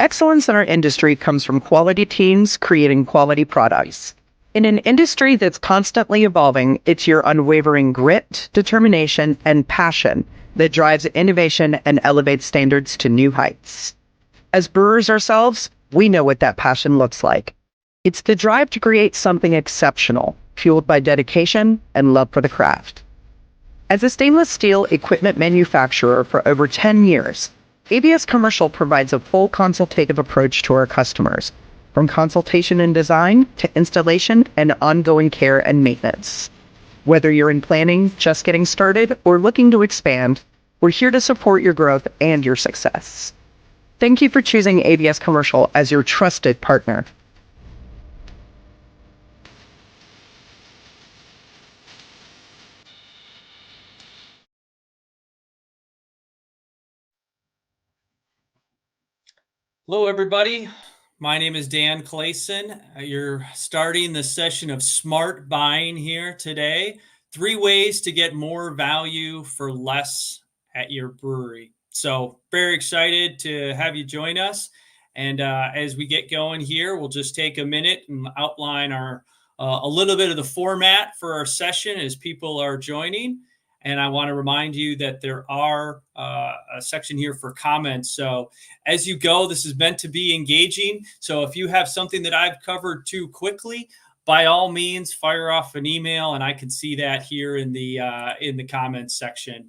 Excellence in our industry comes from quality teams creating quality products. In an industry that's constantly evolving, it's your unwavering grit, determination, and passion that drives innovation and elevates standards to new heights. As brewers ourselves, we know what that passion looks like. It's the drive to create something exceptional, fueled by dedication and love for the craft. As a stainless steel equipment manufacturer for over 10 years, ABS Commercial provides a full consultative approach to our customers, from consultation and design to installation and ongoing care and maintenance. Whether you're in planning, just getting started, or looking to expand, we're here to support your growth and your success. Thank you for choosing ABS Commercial as your trusted partner. Hello, everybody. My name is Dan Klasen. You're starting the session of smart buying here today. 3 ways to get more value for less at your brewery. So, very excited to have you join us. And as we get going here, we'll just take a minute and outline a little bit of the format for our session as people are joining. And I want to remind you that there are a section here for comments. So as you go, this is meant to be engaging. So if you have something that I've covered too quickly, by all means, fire off an email, and I can see that here in the comments section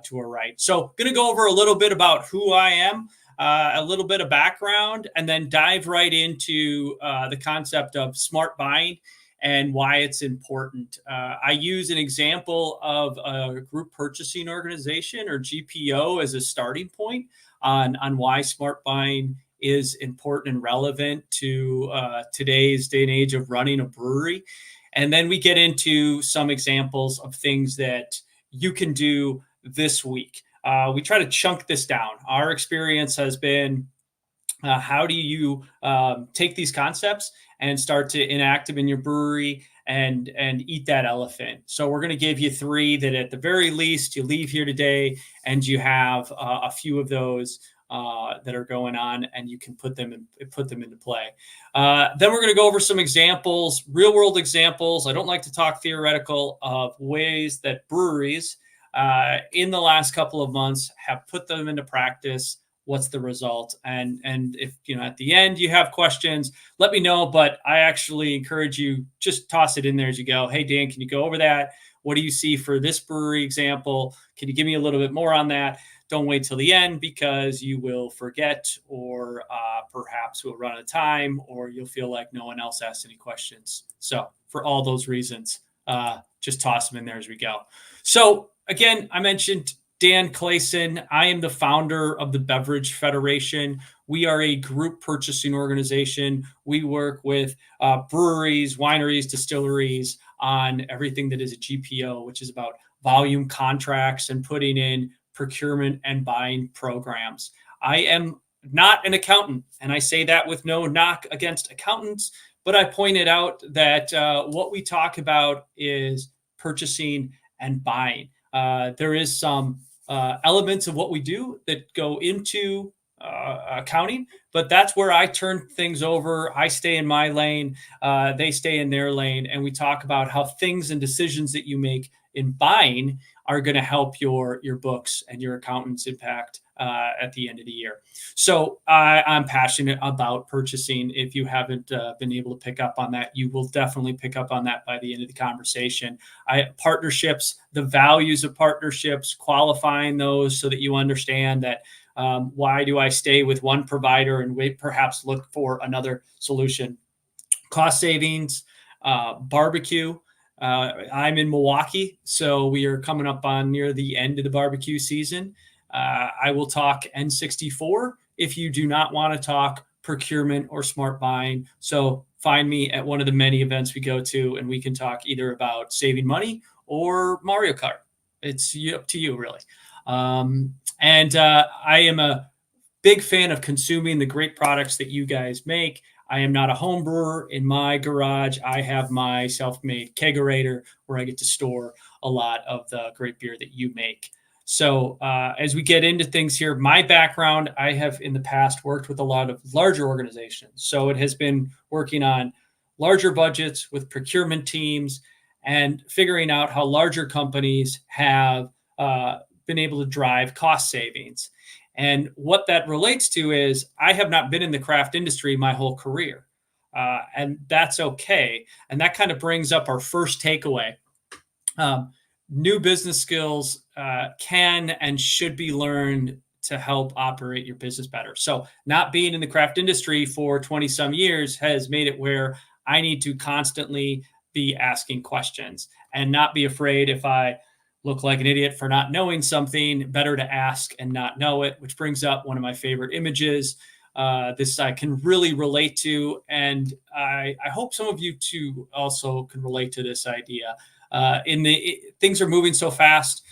to our right. So going to go over a little bit about who I am, a little bit of background, and then dive right into the concept of smart buying and why it's important. I use an example of a group purchasing organization or GPO as a starting point on why smart buying is important and relevant to today's day and age of running a brewery. And then we get into some examples of things that you can do this week. We try to chunk this down. Our experience has been how do you take these concepts and start to enact them in your brewery and eat that elephant? So we're going to give you 3 that at the very least you leave here today and you have a few of those that are going on, and you can put them into play. Then we're going to go over some examples, real world examples. I don't like to talk theoretical, of ways that breweries in the last couple of months have put them into practice. What's the result? And if at the end you have questions, let me know. But I actually encourage you, just toss it in there as you go. Hey, Dan, can you go over that? What do you see for this brewery example? Can you give me a little bit more on that? Don't wait till the end, because you will forget, or perhaps we'll run out of time, or you'll feel like no one else asked any questions. So for all those reasons, just toss them in there as we go. So again, I mentioned Dan Klasen. I am the founder of the Beverage Federation. We are a group purchasing organization. We work with breweries, wineries, distilleries on everything that is a GPO, which is about volume contracts and putting in procurement and buying programs. I am not an accountant, and I say that with no knock against accountants, but I pointed out that what we talk about is purchasing and buying. There is some elements of what we do that go into accounting, but that's where I turn things over. I stay in my lane, they stay in their lane, and we talk about how things and decisions that you make in buying are going to help your books and your accountant's impact at the end of the year. So I'm passionate about purchasing. If you haven't been able to pick up on that, you will definitely pick up on that by the end of the conversation. Partnerships, the values of partnerships, qualifying those so that you understand that why do I stay with one provider and perhaps look for another solution? Cost savings, barbecue. I'm in Milwaukee, so we are coming up on near the end of the barbecue season. I will talk N64 if you do not want to talk procurement or smart buying. So find me at one of the many events we go to, and we can talk either about saving money or Mario Kart. It's up to you, really. And I am a big fan of consuming the great products that you guys make. I am not a home brewer. In my garage, I have my self-made kegerator where I get to store a lot of the great beer that you make. So as we get into things here, my background, I have in the past worked with a lot of larger organizations. So it has been working on larger budgets with procurement teams and figuring out how larger companies have been able to drive cost savings. And what that relates to is I have not been in the craft industry my whole career. And that's okay. And that kind of brings up our first takeaway. New business skills can and should be learned to help operate your business better. So not being in the craft industry for 20 some years has made it where I need to constantly be asking questions and not be afraid if I look like an idiot for not knowing something, better to ask and not know it, which brings up one of my favorite images. This I can really relate to, and I hope some of you too also can relate to this idea. Things are moving so fast,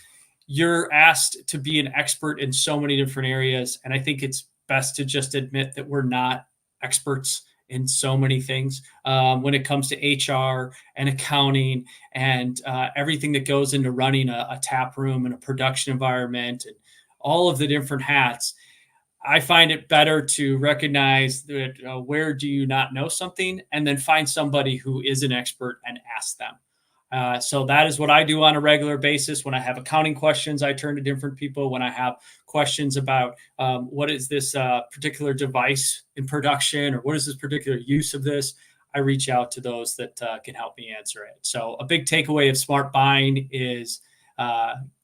you're asked to be an expert in so many different areas, and I think it's best to just admit that we're not experts in so many things when it comes to HR and accounting and everything that goes into running a tap room and a production environment and all of the different hats. I find it better to recognize that where do you not know something, and then find somebody who is an expert and ask them. So that is what I do on a regular basis. When I have accounting questions, I turn to different people. When I have questions about what is this particular device in production, or what is this particular use of this, I reach out to those that can help me answer it. So a big takeaway of smart buying is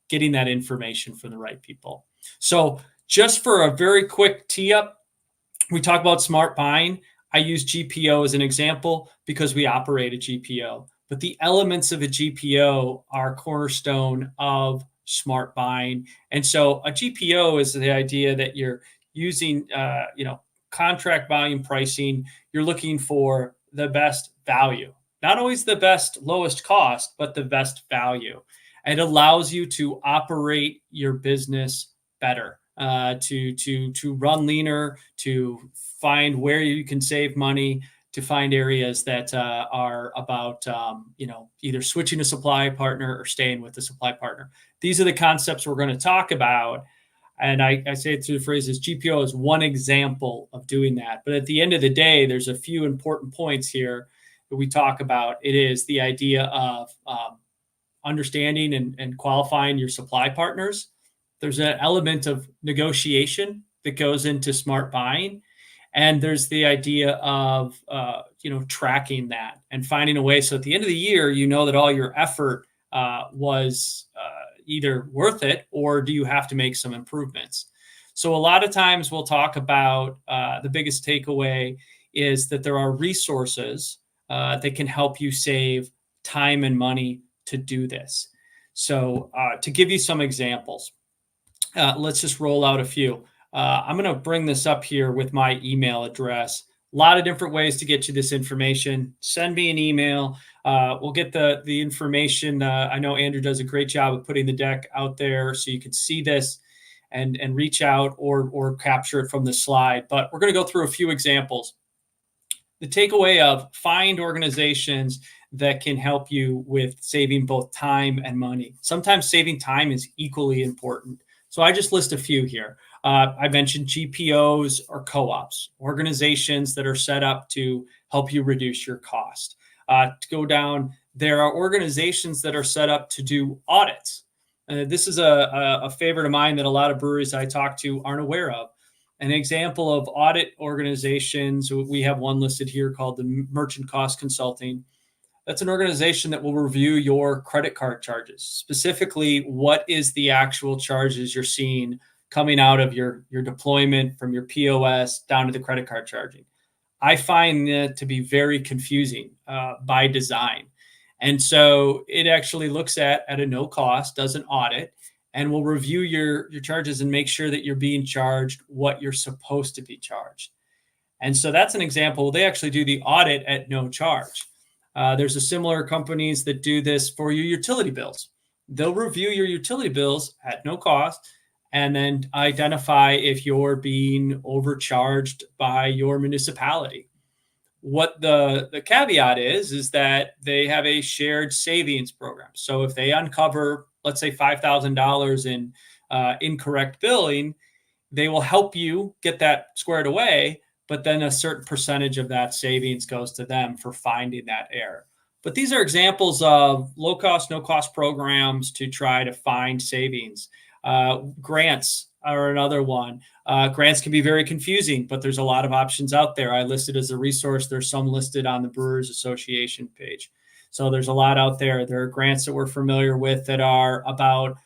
getting that information from the right people. So just for a very quick tee up, we talk about smart buying. I use GPO as an example because we operate a GPO. But the elements of a GPO are cornerstone of smart buying. And so a GPO is the idea that you're using, contract volume pricing. You're looking for the best value, not always the best lowest cost, but the best value. It allows you to operate your business better, to run leaner, to find where you can save money, to find areas that are about, either switching a supply partner or staying with the supply partner. These are the concepts we're going to talk about. And I say it through the phrases, GPO is one example of doing that. But at the end of the day, there's a few important points here that we talk about. It is the idea of understanding and qualifying your supply partners. There's an element of negotiation that goes into smart buying. And there's the idea of, tracking that and finding a way. So at the end of the year, you know that all your effort was either worth it, or do you have to make some improvements? So a lot of times we'll talk about the biggest takeaway is that there are resources that can help you save time and money to do this. So to give you some examples, let's just roll out a few. I'm going to bring this up here with my email address. A lot of different ways to get you this information. Send me an email. We'll get the information. I know Andrew does a great job of putting the deck out there so you can see this and reach out or capture it from the slide. But we're going to go through a few examples. The takeaway of find organizations that can help you with saving both time and money. Sometimes saving time is equally important. So I just list a few here. I mentioned GPOs or co-ops, organizations that are set up to help you reduce your cost. To go down, there are organizations that are set up to do audits. This is a favorite of mine that a lot of breweries I talk to aren't aware of. An example of audit organizations, we have one listed here called the Merchant Cost Consulting. That's an organization that will review your credit card charges. Specifically, what is the actual charges you're seeing coming out of your deployment from your POS down to the credit card charging. I find that to be very confusing by design. And so it actually looks at a no cost, does an audit, and will review your charges and make sure that you're being charged what you're supposed to be charged. And so that's an example. They actually do the audit at no charge. There's a similar companies that do this for your utility bills. They'll review your utility bills at no cost and then identify if you're being overcharged by your municipality. What the caveat is that they have a shared savings program. So if they uncover, let's say $5,000 in incorrect billing, they will help you get that squared away, but then a certain percentage of that savings goes to them for finding that error. But these are examples of low cost, no cost programs to try to find savings. Grants are another one. Grants can be very confusing, but there's a lot of options out there. I listed as a resource. There's some listed on the Brewers Association page. So there's a lot out there. There are grants that we're familiar with that are about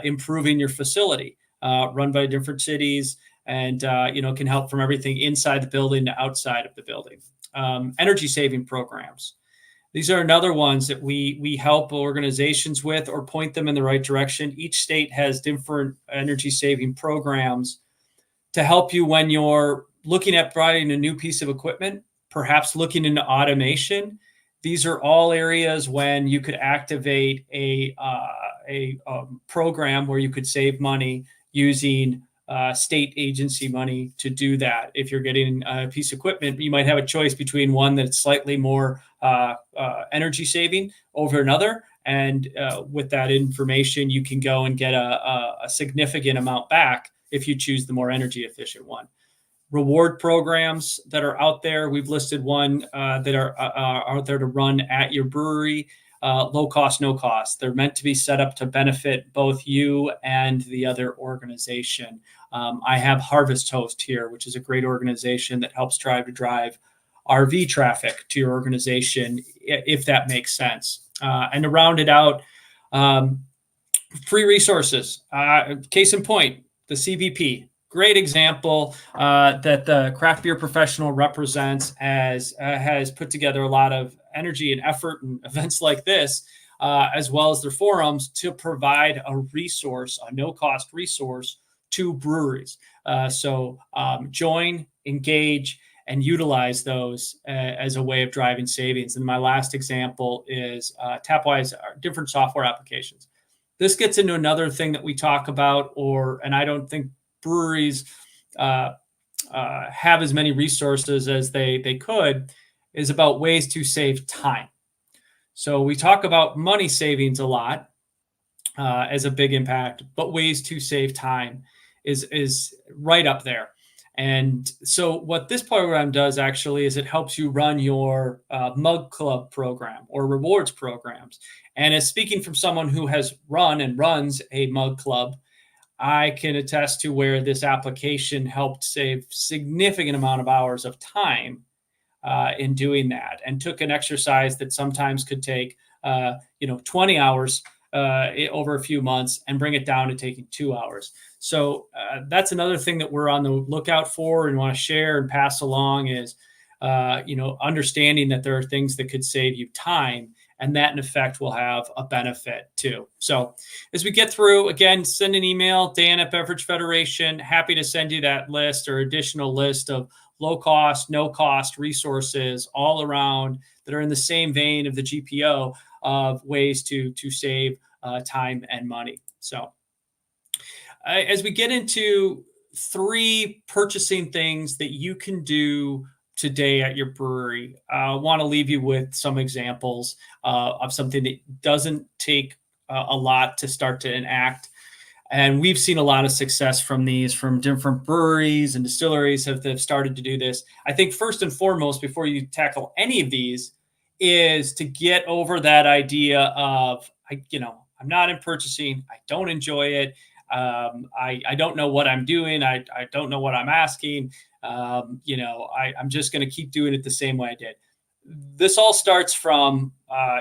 improving your facility, run by different cities, and can help from everything inside the building to outside of the building. Energy saving programs. These are another ones that we help organizations with or point them in the right direction. Each state has different energy saving programs to help you when you're looking at providing a new piece of equipment, perhaps looking into automation. These are all areas when you could activate a program where you could save money using state agency money to do that. If you're getting a piece of equipment, you might have a choice between one that's slightly more energy saving over another. And with that information, you can go and get a significant amount back if you choose the more energy efficient one. Reward programs that are out there. We've listed one that are out there to run at your brewery. Low cost, no cost. They're meant to be set up to benefit both you and the other organization. I have Harvest Host here, which is a great organization that helps try to drive RV traffic to your organization, if that makes sense. And to round it out, free resources. Case in point, the CVP. Great example that the craft beer professional represents, as has put together a lot of energy and effort and events like this, as well as their forums, to provide a resource, a no-cost resource to breweries. So join, engage, and utilize those as a way of driving savings. And my last example is Tapwise, different software applications. This gets into another thing that we talk about, and I don't think breweries have as many resources as they could, is about ways to save time. So we talk about money savings a lot as a big impact, but ways to save time is right up there. And so what this program does actually is it helps you run your mug club program or rewards programs. And as speaking from someone who has run and runs a mug club, I can attest to where this application helped save significant amount of hours of time in doing that, and took an exercise that sometimes could take 20 hours over a few months and bring it down to taking 2 hours. So that's another thing that we're on the lookout for and want to share and pass along is understanding that there are things that could save you time, and that in effect will have a benefit too. So as we get through, again, send an email, Dan at Beverage Federation. Happy to send you that list or additional list of low cost, no cost resources all around that are in the same vein of the GPO of ways to save time and money. So as we get into 3 purchasing things that you can do today at your brewery, I want to leave you with some examples of something that doesn't take a lot to start to enact. And we've seen a lot of success from these, from different breweries and distilleries have started to do this. I think first and foremost, before you tackle any of these, is to get over that idea of, I'm not in purchasing. I don't enjoy it. I don't know what I'm doing. I don't know what I'm asking. I'm just going to keep doing it the same way I did. This all starts from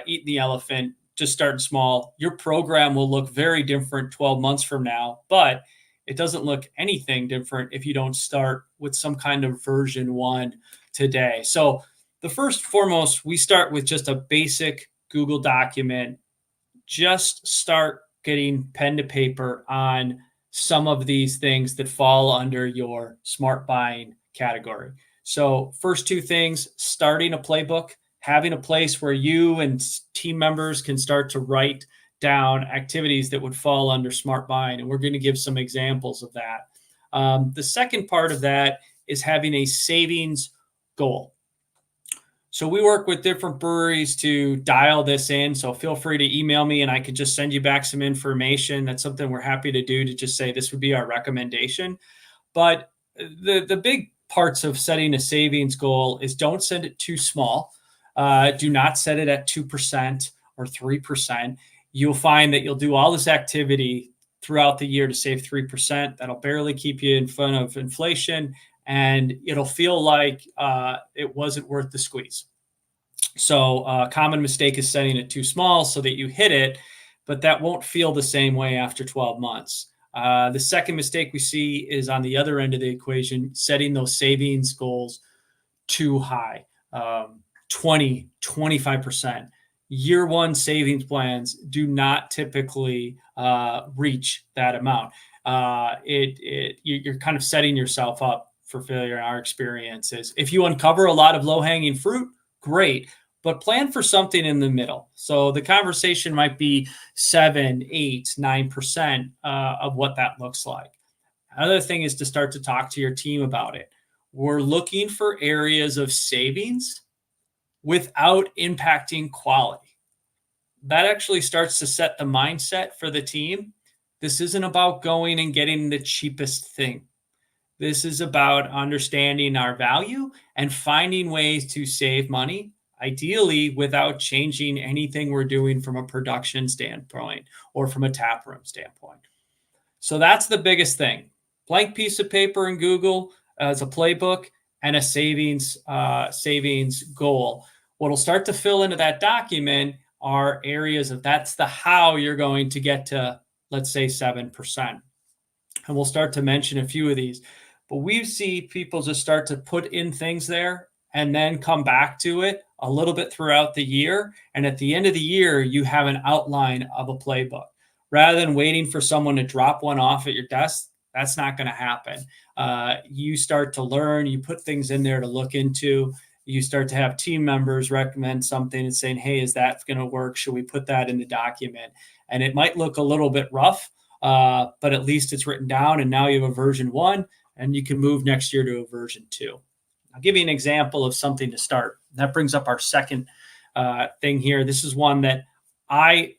eating the elephant, just starting small. Your program will look very different 12 months from now, but it doesn't look anything different if you don't start with some kind of version 1 today. So the first and foremost, we start with just a basic Google document. Just start getting pen to paper on some of these things that fall under your smart buying category. So first 2 things, starting a playbook, having a place where you and team members can start to write down activities that would fall under smart buying. And we're going to give some examples of that. The second part of that is having a savings goal. So we work with different breweries to dial this in. So feel free to email me and I could just send you back some information. That's something we're happy to do, to just say this would be our recommendation. But the big parts of setting a savings goal is don't set it too small. Do not set it at 2% or 3%. You'll find that you'll do all this activity throughout the year to save 3%. That'll barely keep you in front of inflation, and it'll feel like it wasn't worth the squeeze. So a common mistake is setting it too small so that you hit it, but that won't feel the same way after 12 months. The second mistake we see is on the other end of the equation, setting those savings goals too high, 20, 25%. Year one savings plans do not typically reach that amount. You're kind of setting yourself up for failure in our experiences. If you uncover a lot of low-hanging fruit, great, but plan for something in the middle. So the conversation might be 7, 8, 9% of what that looks like. Another thing is to start to talk to your team about it. We're looking for areas of savings without impacting quality. That actually starts to set the mindset for the team. This isn't about going and getting the cheapest thing. This is about understanding our value and finding ways to save money, ideally without changing anything we're doing from a production standpoint or from a taproom standpoint. So that's the biggest thing. Blank piece of paper in Google as a playbook and a savings goal. What'll start to fill into that document are areas of that's the how you're going to get to, let's say, 7%. And we'll start to mention a few of these. But we see people just start to put in things there and then come back to it a little bit throughout the year. And at the end of the year, you have an outline of a playbook. Rather than waiting for someone to drop one off at your desk, that's not going to happen. You start to learn, you put things in there to look into. You start to have team members recommend something and saying, hey, is that going to work? Should we put that in the document? And it might look a little bit rough, but at least it's written down. And now you have a version 1, and you can move next year to a version 2. I'll give you an example of something to start. That brings up our second thing here. This is one that I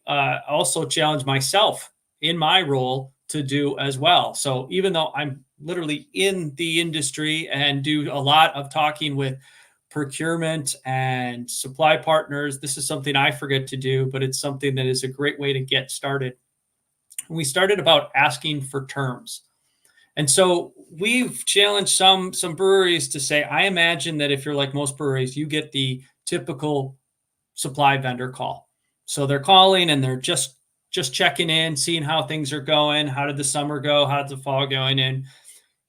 also challenge myself in my role to do as well. So even though I'm literally in the industry and do a lot of talking with procurement and supply partners, this is something I forget to do, but it's something that is a great way to get started. We started about asking for terms. And so we've challenged some breweries to say, I imagine that if you're like most breweries, you get the typical supply vendor call. So they're calling and they're just checking in, seeing how things are going. How did the summer go? How did the fall going in?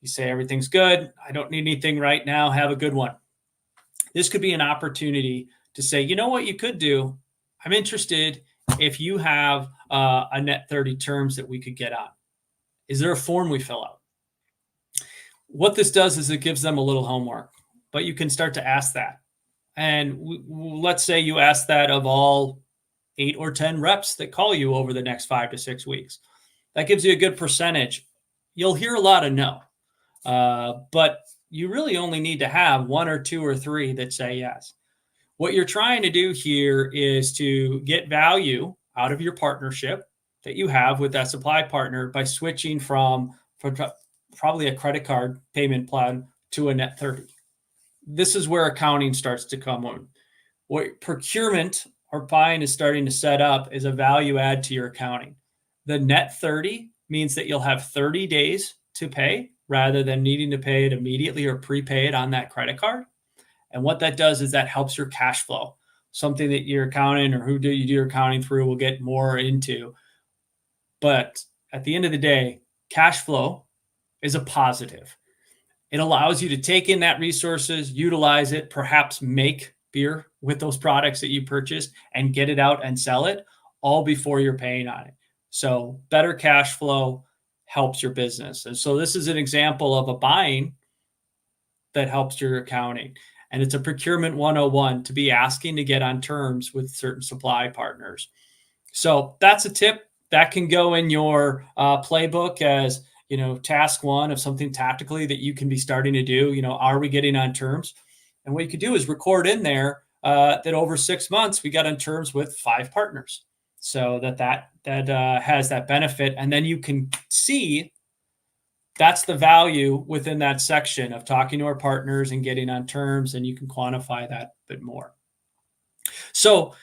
You say, everything's good. I don't need anything right now. Have a good one. This could be an opportunity to say, you know what you could do? I'm interested if you have a net 30 terms that we could get on. Is there a form we fill out? What this does is it gives them a little homework, but you can start to ask that. And let's say you ask that of all 8 or 10 reps that call you over the next 5 to 6 weeks. That gives you a good percentage. You'll hear a lot of no, but you really only need to have 1 or 2 or 3 that say yes. What you're trying to do here is to get value out of your partnership that you have with that supply partner by switching from probably a credit card payment plan to a net 30. This is where accounting starts to come on. What procurement or buying is starting to set up is a value add to your accounting. The net 30 means that you'll have 30 days to pay rather than needing to pay it immediately or prepay it on that credit card. And what that does is that helps your cash flow, something that your accountant or who do you do your accounting through will get more into. But at the end of the day, cash flow is a positive. It allows you to take in that resources, utilize it, perhaps make beer with those products that you purchased and get it out and sell it all before you're paying on it. So better cash flow helps your business. And so this is an example of a buying that helps your accounting. And it's a procurement 101 to be asking to get on terms with certain supply partners. So that's a tip that can go in your playbook as, task 1 of something tactically that you can be starting to do. Are we getting on terms? And what you could do is record in there that over 6 months we got on terms with 5 partners, so that has that benefit, and then you can see that's the value within that section of talking to our partners and getting on terms, and you can quantify that a bit more. So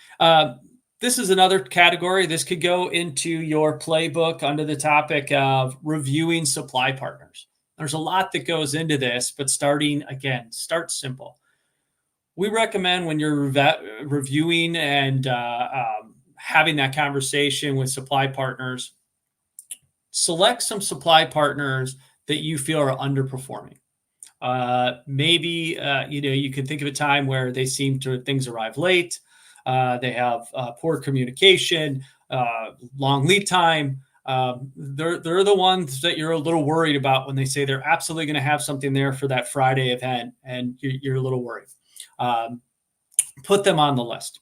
this is another category. This could go into your playbook under the topic of reviewing supply partners. There's a lot that goes into this, but start simple. We recommend when you're reviewing and having that conversation with supply partners, select some supply partners that you feel are underperforming. Maybe you can think of a time where things arrive late. They have poor communication, long lead time. They're the ones that you're a little worried about when they say they're absolutely going to have something there for that Friday event, and you're a little worried. Put them on the list.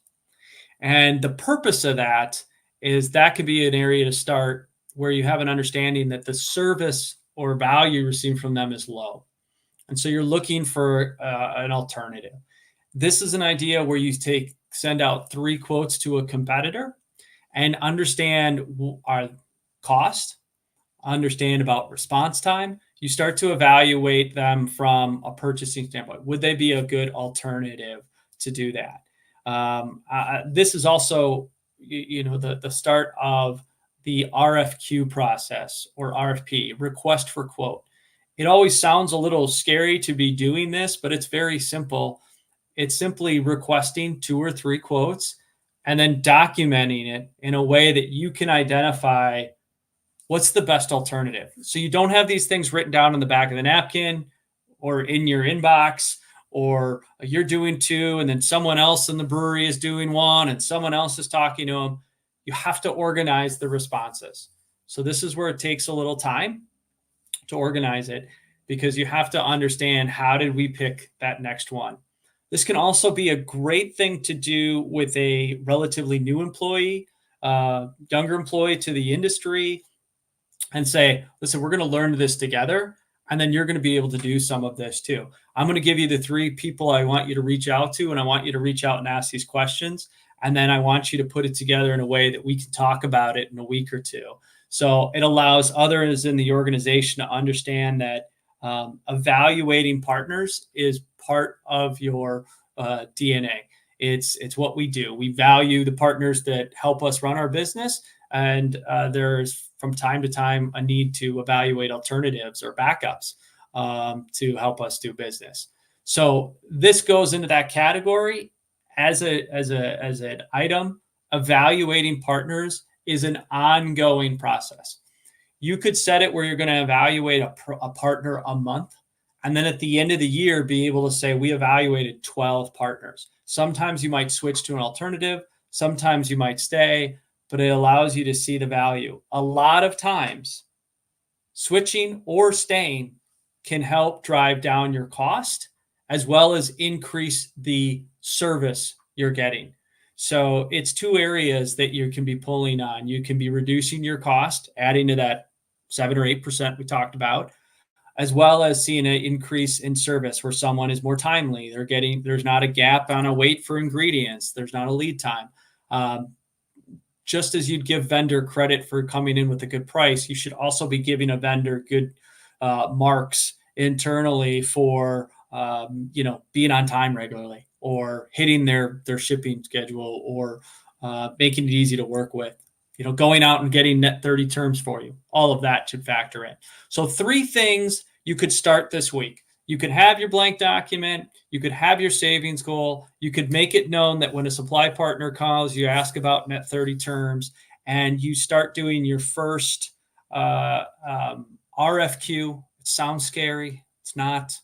And the purpose of that is that could be an area to start where you have an understanding that the service or value you receive from them is low. And so you're looking for an alternative. This is an idea where you send out 3 quotes to a competitor and understand our cost, understand about response time. You start to evaluate them from a purchasing standpoint. Would they be a good alternative to do that? This is also, the start of the RFQ process, or RFP, request for quote. It always sounds a little scary to be doing this, but it's very simple. It's simply requesting 2 or 3 quotes and then documenting it in a way that you can identify what's the best alternative. So you don't have these things written down on the back of the napkin or in your inbox, or you're doing 2 and then someone else in the brewery is doing 1 and someone else is talking to them. You have to organize the responses. So this is where it takes a little time to organize it, because you have to understand, how did we pick that next one? This can also be a great thing to do with a relatively new employee, younger employee to the industry, and say, listen, we're going to learn this together, and then you're going to be able to do some of this too. I'm going to give you the 3 people I want you to reach out to, and I want you to reach out and ask these questions. And then I want you to put it together in a way that we can talk about it in a week or 2. So it allows others in the organization to understand that evaluating partners is part of your DNA. It's what we do. We value the partners that help us run our business. And there's, from time to time, a need to evaluate alternatives or backups to help us do business. So this goes into that category as an item. Evaluating partners is an ongoing process. You could set it where you're going to evaluate a partner a month, and then at the end of the year, be able to say, we evaluated 12 partners. Sometimes you might switch to an alternative. Sometimes you might stay, but it allows you to see the value. A lot of times, switching or staying can help drive down your cost, as well as increase the service you're getting. So it's 2 areas that you can be pulling on. You can be reducing your cost, adding to that 7 or 8% we talked about, as well as seeing an increase in service where someone is more timely. There's not a gap on a wait for ingredients. There's not a lead time. Just as you'd give vendor credit for coming in with a good price, you should also be giving a vendor good marks internally for being on time regularly, or hitting their shipping schedule, or making it easy to work with, going out and getting net 30 terms for you. All of that should factor in. So 3 things you could start this week. You could have your blank document. You could have your savings goal. You could make it known that when a supply partner calls, you ask about net 30 terms, and you start doing your first RFQ. It sounds scary. It's not.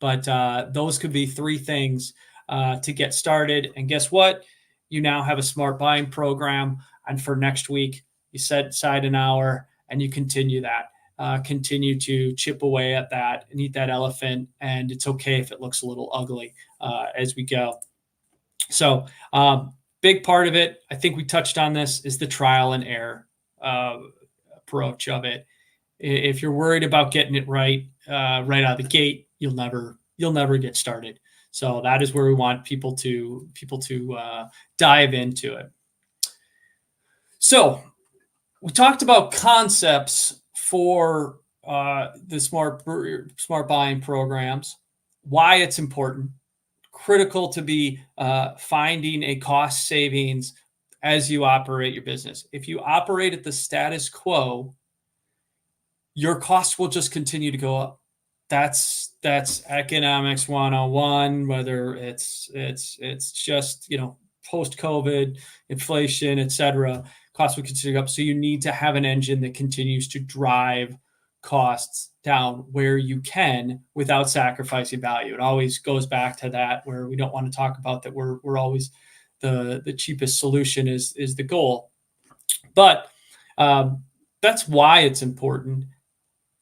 But those could be 3 things to get started. And guess what? You now have a smart buying program. And for next week, you set aside an hour and you continue that. Continue to chip away at that and eat that elephant. And it's okay if it looks a little ugly as we go. So big part of it, I think we touched on this, is the trial and error approach of it. If you're worried about getting it right out of the gate, you'll never get started. So that is where we want people to dive into it. So we talked about concepts for the smart buying programs, why it's important, critical to be finding a cost savings as you operate your business. If you operate at the status quo, your costs will just continue to go up. That's economics 101, whether it's just, post-COVID, inflation, et cetera, costs will continue to go up. So you need to have an engine that continues to drive costs down where you can without sacrificing value. It always goes back to that, where we don't want to talk about that we're always the cheapest solution is the goal. But that's why it's important.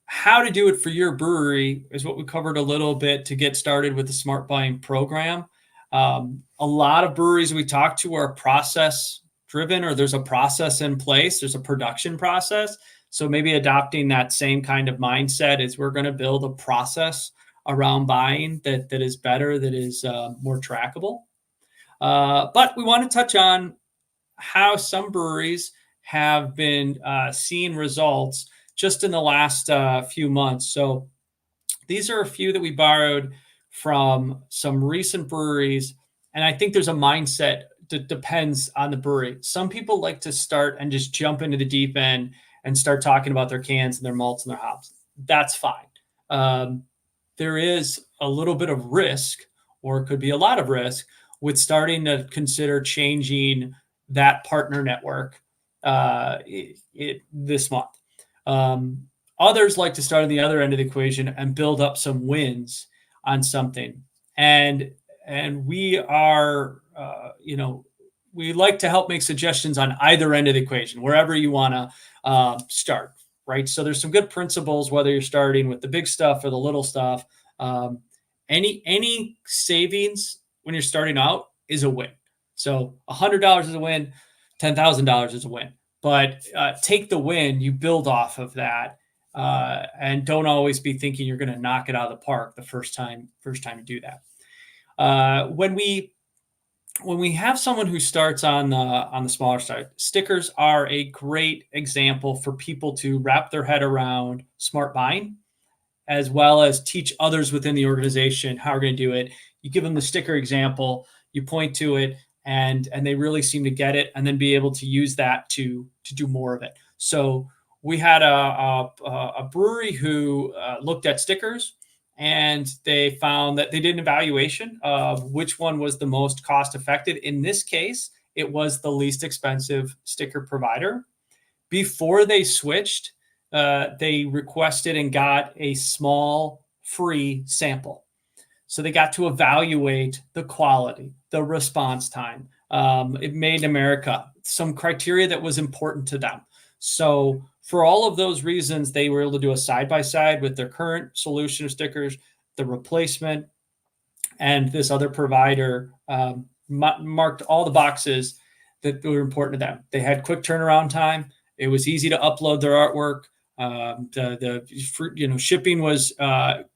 How to do it for your brewery is what we covered a little bit to get started with the smart buying program. A lot of breweries we talk to are process driven, or there's a process in place. There's a production process. So maybe adopting that same kind of mindset is we're going to build a process around buying that is better, that is more trackable. But we want to touch on how some breweries have been seeing results just in the last few months. So these are a few that we borrowed from some recent breweries. And I think there's a mindset that depends on the brewery. Some people like to start and just jump into the deep end and start talking about their cans and their malts and their hops. That's fine. There is a little bit of risk, or it could be a lot of risk, with starting to consider changing that partner network this month. Others like to start on the other end of the equation and build up some wins on something. And we are, we like to help make suggestions on either end of the equation, wherever you want to start, right? So there's some good principles, whether you're starting with the big stuff or the little stuff. Any savings when you're starting out is a win. So $100 is a win, $10,000 is a win. But take the win, you build off of that, and don't always be thinking you're going to knock it out of the park the first time you do that. When we have someone who starts on the smaller side, stickers are a great example for people to wrap their head around smart buying, as well as teach others within the organization how we're going to do it. You give them the sticker example, you point to it, and they really seem to get it, and then be able to use that to do more of it. So we had a brewery who looked at stickers, and they found that they did an evaluation of which one was the most cost effective. In this case, it was the least expensive sticker provider. Before they switched, they requested and got a small free sample. So they got to evaluate the quality, the response time. It made in America, some criteria that was important to them. So for all of those reasons, they were able to do a side-by-side with their current solution of stickers, the replacement, and this other provider marked all the boxes that were important to them. They had quick turnaround time. It was easy to upload their artwork. The shipping was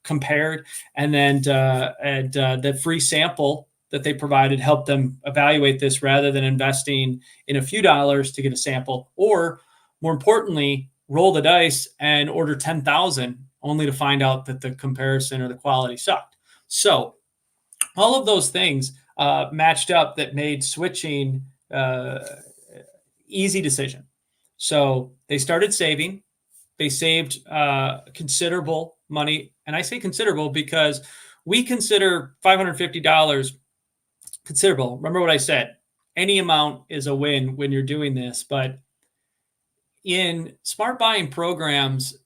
compared, and then the free sample that they provided helped them evaluate this, rather than investing in a few dollars to get a sample, or more importantly, roll the dice and order 10,000 only to find out that the comparison or the quality sucked. So all of those things matched up that made switching easy decision. So they started saving. They saved considerable money. And I say considerable because we consider $550 considerable. Remember what I said. Any amount is a win when you're doing this. But in smart buying programs,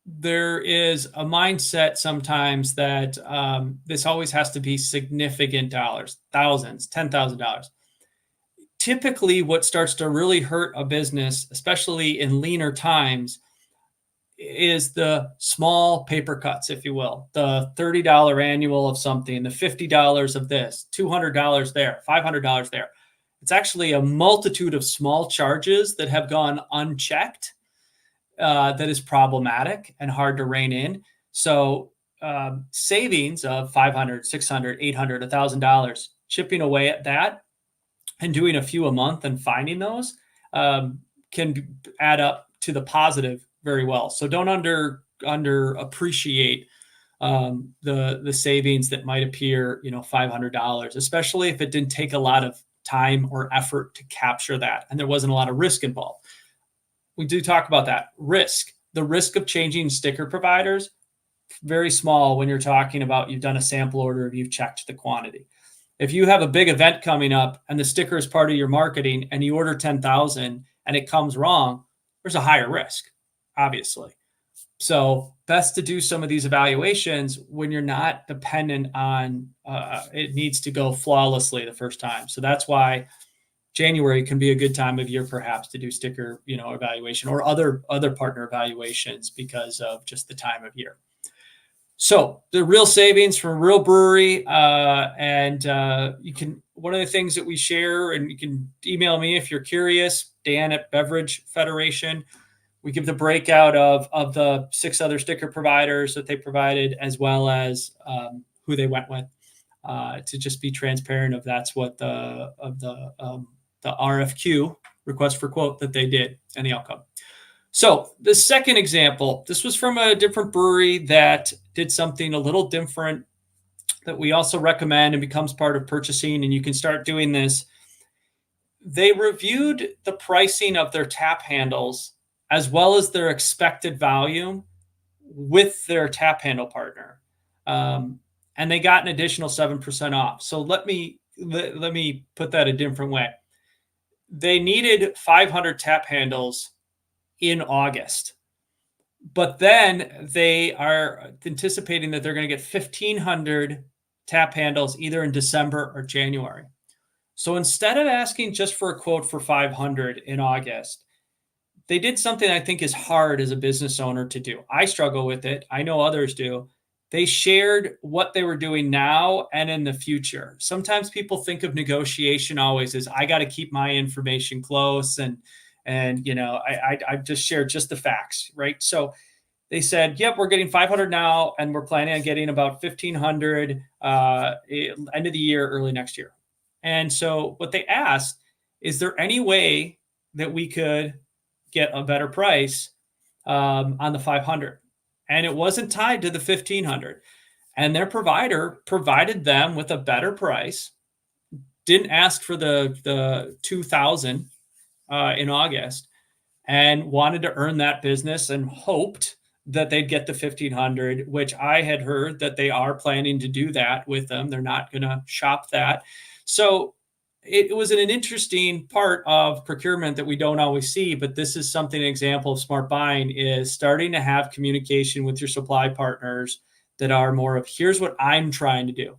there is a mindset sometimes that this always has to be significant dollars, thousands, $10,000. Typically, what starts to really hurt a business, especially in leaner times, is the small paper cuts, if you will, the $30 annual of something, the $50 of this, $200 there, $500 there. It's actually a multitude of small charges that have gone unchecked that is problematic and hard to rein in. So savings of $500, $600, $800, $1,000, chipping away at that and doing a few a month and finding those can add up to the positive very well. So don't under appreciate the savings that might appear, $500, especially if it didn't take a lot of time or effort to capture that and there wasn't a lot of risk involved. We do talk about that risk. The risk of changing sticker providers, very small when you're talking about you've done a sample order, you've checked the quantity. If you have a big event coming up and the sticker is part of your marketing and you order 10,000 and it comes wrong, there's a higher risk, obviously. So best to do some of these evaluations when you're not dependent on it needs to go flawlessly the first time. So that's why January can be a good time of year, perhaps, to do sticker, evaluation or other partner evaluations because of just the time of year. So the real savings from real brewery, and you can. One of the things that we share, and you can email me if you're curious, Dan at Beverage Federation. We give the breakout of the 6 other sticker providers that they provided, as well as who they went with, to just be transparent of that's what the RFQ, request for quote, that they did and the outcome. So the second example, this was from a different brewery that did something a little different that we also recommend and becomes part of purchasing, and you can start doing this. They reviewed the pricing of their tap handles as well as their expected volume with their tap handle partner. And they got an additional 7% off. So let me put that a different way. They needed 500 tap handles in August, but then they are anticipating that they're going to get 1,500 tap handles either in December or January. So instead of asking just for a quote for 500 in August, they did something I think is hard as a business owner to do. I struggle with it. I know others do. They shared what they were doing now and in the future. Sometimes people think of negotiation always as I got to keep my information close and I just shared just the facts, right? So they said, yep, we're getting 500 now, and we're planning on getting about 1,500 end of the year, early next year. And so what they asked, is there any way that we could get a better price on the 500? And it wasn't tied to the 1,500. And their provider provided them with a better price, didn't ask for the 2,000 in August, and wanted to earn that business and hoped that they'd get the 1,500, which I had heard that they are planning to do that with them. They're not going to shop that. So it was an interesting part of procurement that we don't always see, but this is something, an example of smart buying is starting to have communication with your supply partners that are more of, here's what I'm trying to do.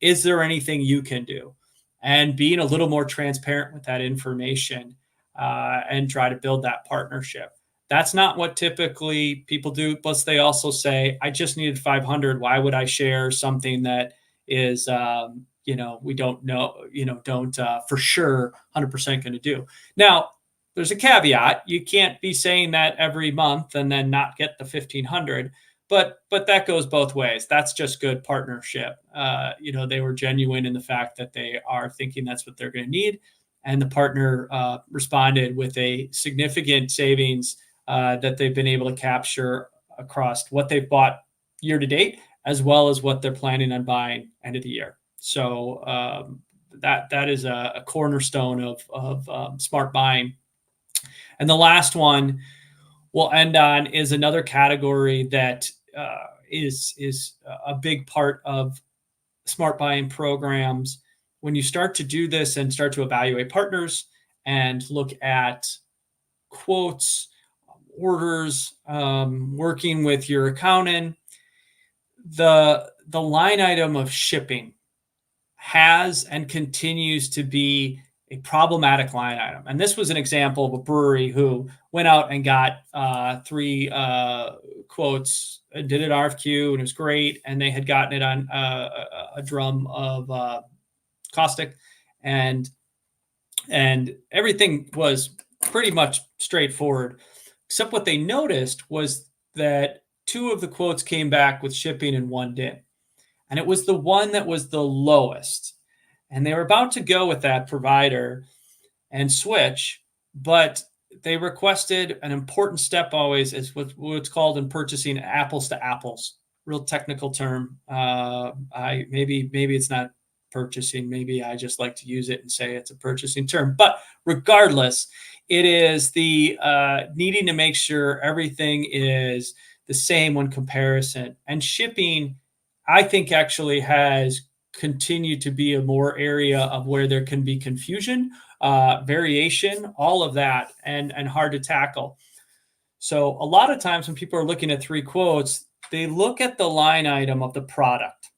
Is there anything you can do? And being a little more transparent with that information and try to build that partnership. That's not what typically people do. Plus, they also say, I just needed 500. Why would I share something that is, we don't know, don't for sure 100% going to do. Now, there's a caveat. You can't be saying that every month and then not get the 1,500. But that goes both ways. That's just good partnership. They were genuine in the fact that they are thinking that's what they're going to need. And the partner responded with a significant savings that they've been able to capture across what they've bought year to date, as well as what they're planning on buying end of the year. So that is a cornerstone of smart buying. And the last one we'll end on is another category that is a big part of smart buying programs. When you start to do this and start to evaluate partners and look at quotes, orders, working with your accountant, the line item of shipping has and continues to be a problematic line item. And this was an example of a brewery who went out and got 3 quotes and did an RFQ, and it was great. And they had gotten it on a drum of caustic, and everything was pretty much straightforward, except what they noticed was that two of the quotes came back with shipping and one didn't. And it was the one that was the lowest. And they were about to go with that provider and switch, but they requested an important step always is what's called in purchasing apples to apples. Real technical term. Maybe it's not purchasing. Maybe I just like to use it and say it's a purchasing term. But regardless, it is the needing to make sure everything is the same when comparison. And shipping, I think, actually has continued to be a more area of where there can be confusion, variation, all of that, and hard to tackle. So a lot of times when people are looking at three quotes, they look at the line item of the product,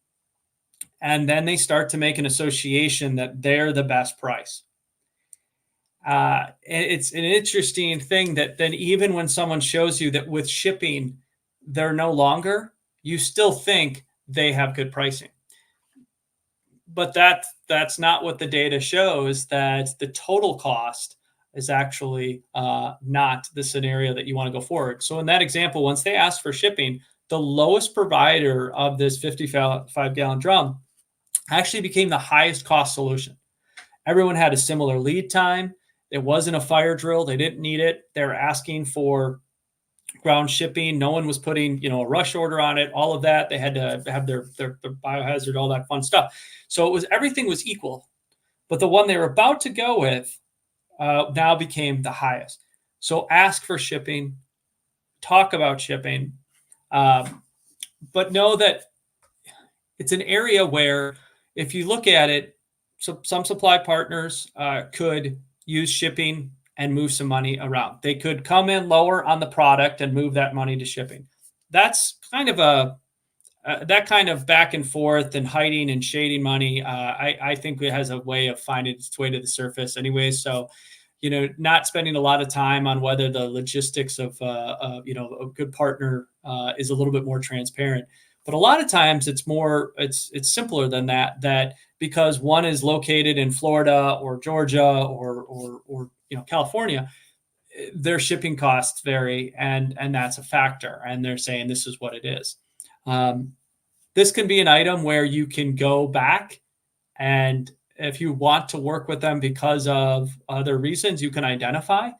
and then they start to make an association that they're the best price. It's an interesting thing that then even when someone shows you that with shipping, they're no longer, you still think they have good pricing. But that's not what the data shows, that the total cost is actually not the scenario that you want to go forward. So in that example, once they asked for shipping, the lowest provider of this 55-gallon drum actually became the highest cost solution. Everyone had a similar lead time. It wasn't a fire drill. They didn't need it. They were asking for ground shipping. No one was putting, a rush order on it, all of that. They had to have their biohazard, all that fun stuff. So everything was equal. But the one they were about to go with now became the highest. So ask for shipping, talk about shipping, but know that it's an area where if you look at it, some supply partners could use shipping and move some money around. They could come in lower on the product and move that money to shipping. That's kind of that kind of back and forth and hiding and shading money. I think it has a way of finding its way to the surface anyway. So, not spending a lot of time on whether the logistics of, a good partner is a little bit more transparent. But a lot of times it's simpler than that because one is located in Florida or Georgia or California, their shipping costs vary, and that's a factor. And they're saying this is what it is. This can be an item where you can go back, and if you want to work with them because of other reasons, you can identify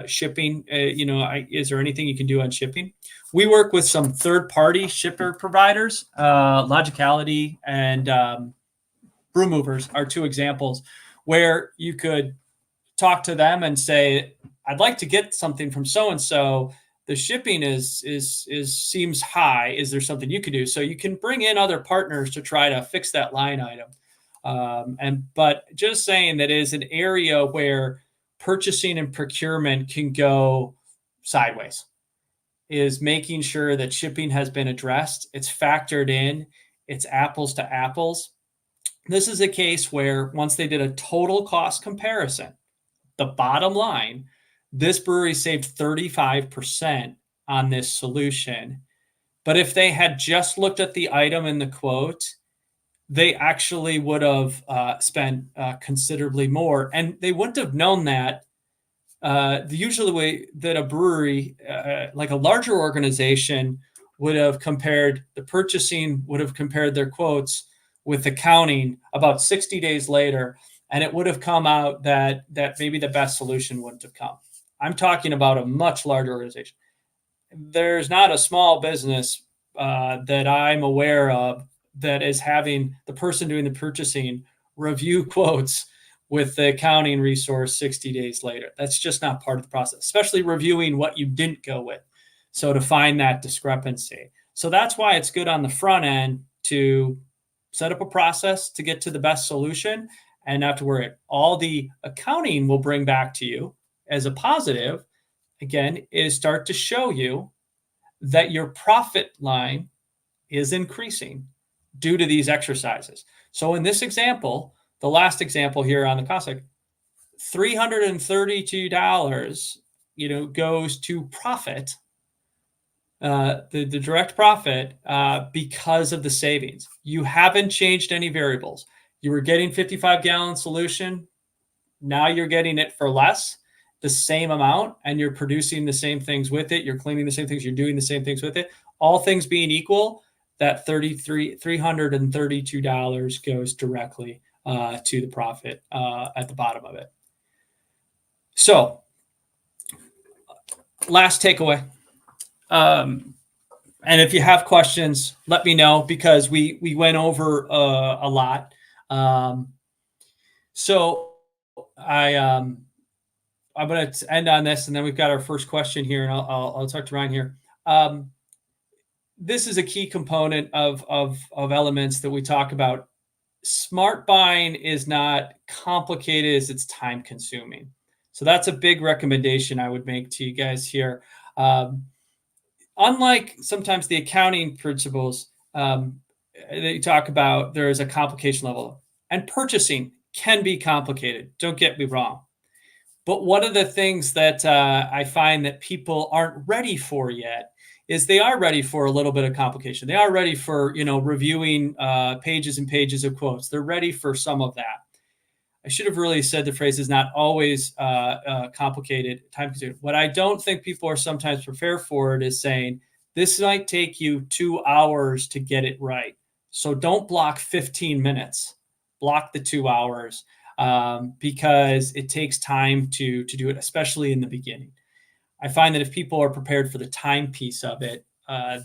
shipping. Is there anything you can do on shipping? We work with some third-party shipper providers. Logicality and Brew Movers are two examples where you could talk to them and say, I'd like to get something from so-and-so. The shipping seems high. Is there something you can do? So you can bring in other partners to try to fix that line item. But just saying that is an area where purchasing and procurement can go sideways, is making sure that shipping has been addressed. It's factored in. It's apples to apples. This is a case where once they did a total cost comparison, the bottom line, this brewery saved 35% on this solution. But if they had just looked at the item in the quote, they actually would have spent considerably more. And they wouldn't have known that. The usual way that a brewery, like a larger organization, would have compared the purchasing, would have compared their quotes with accounting about 60 days later, and it would have come out that maybe the best solution wouldn't have come. I'm talking about a much larger organization. There's not a small business that I'm aware of that is having the person doing the purchasing review quotes with the accounting resource 60 days later. That's just not part of the process, especially reviewing what you didn't go with. So to find that discrepancy. So that's why it's good on the front end to set up a process to get to the best solution and not to worry. All the accounting will bring back to you as a positive, again, is start to show you that your profit line is increasing due to these exercises. So in this example, the last example here on the Cossack, $332, goes to profit, the direct profit, because of the savings. You haven't changed any variables. You were getting 55-gallon solution. Now you're getting it for less. the same amount and you're producing the same things with it, you're cleaning the same things, you're doing the same things with it, all things being equal, that $332 goes directly to the profit at the bottom of it. So, last takeaway. And if you have questions, let me know, because we went over a lot. So I'm going to end on this, and then we've got our first question here, and I'll talk to Ryan here. This is a key component of elements that we talk about. Smart buying is not complicated as it's time consuming. So that's a big recommendation I would make to you guys here. Unlike sometimes the accounting principles that you talk about, there is a complication level, and purchasing can be complicated. Don't get me wrong. But one of the things that I find that people aren't ready for yet is they are ready for a little bit of complication. They are ready for, reviewing pages and pages of quotes. They're ready for some of that. I should have really said the phrase is not always complicated, time consuming. What I don't think people are sometimes prepared for it is saying, this might take you 2 hours to get it right. So don't block 15 minutes, block the 2 hours, because it takes time to do it, especially in the beginning. I find that if people are prepared for the time piece of it,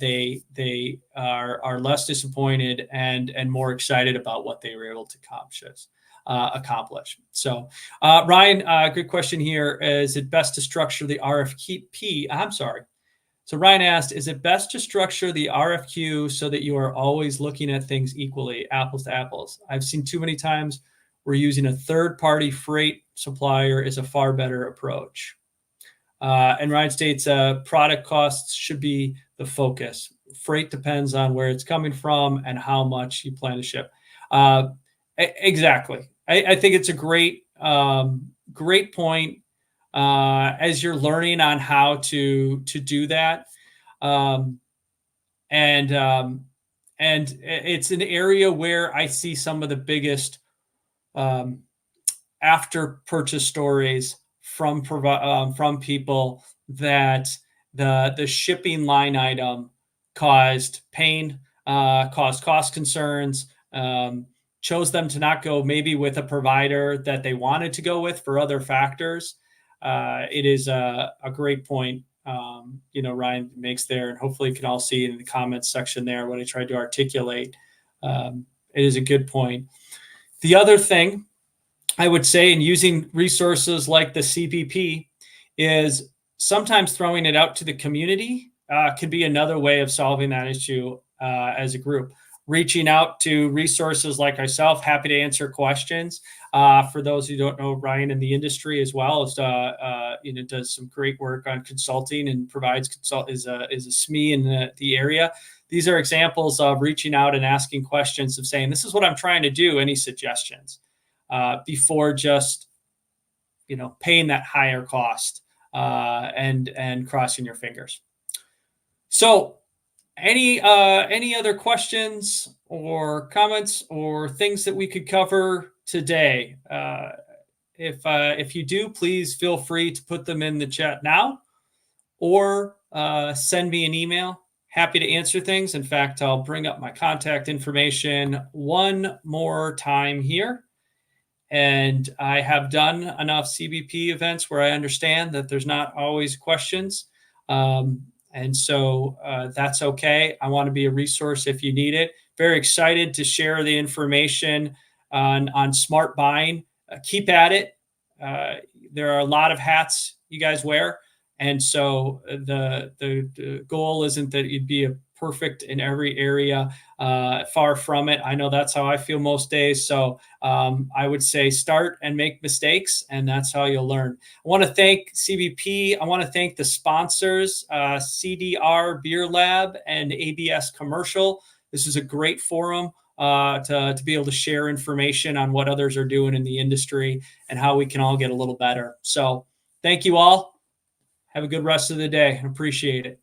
they are less disappointed and more excited about what they were able to accomplish. So, Ryan, good question here. Is it best to structure the RFP? I'm sorry. So Ryan asked, is it best to structure the RFQ so that you are always looking at things equally, apples to apples? I've seen too many times where using a third-party freight supplier is a far better approach. And Ryan states product costs should be the focus. Freight depends on where it's coming from and how much you plan to ship. Exactly. I think it's a great point as you're learning on how to do that. And it's an area where I see some of the biggest after purchase stories from people that the shipping line item caused pain, caused cost concerns, chose them to not go maybe with a provider that they wanted to go with for other factors. It is a great point, Ryan makes there, and hopefully you can all see in the comments section there what I tried to articulate. It is a good point. The other thing I would say in using resources like the CBP is sometimes throwing it out to the community could be another way of solving that issue as a group. Reaching out to resources like myself, happy to answer questions. For those who don't know, Ryan in the industry as well is, does some great work on consulting and provides is a SME in the area. These are examples of reaching out and asking questions of saying, this is what I'm trying to do. Any suggestions? Before just, paying that higher cost and crossing your fingers. So any other questions or comments or things that we could cover today? If you do, please feel free to put them in the chat now or send me an email. Happy to answer things. In fact, I'll bring up my contact information one more time here. And I have done enough CBP events where I understand that there's not always questions. And so that's okay. I want to be a resource if you need it. Very excited to share the information on smart buying. Keep at it. There are a lot of hats you guys wear. And so the goal isn't that you'd be a perfect in every area. Far from it. I know that's how I feel most days. So I would say start and make mistakes, and that's how you'll learn. I want to thank CBP. I want to thank the sponsors, CDR Beer Lab and ABS Commercial. This is a great forum to be able to share information on what others are doing in the industry and how we can all get a little better. So thank you all. Have a good rest of the day. Appreciate it.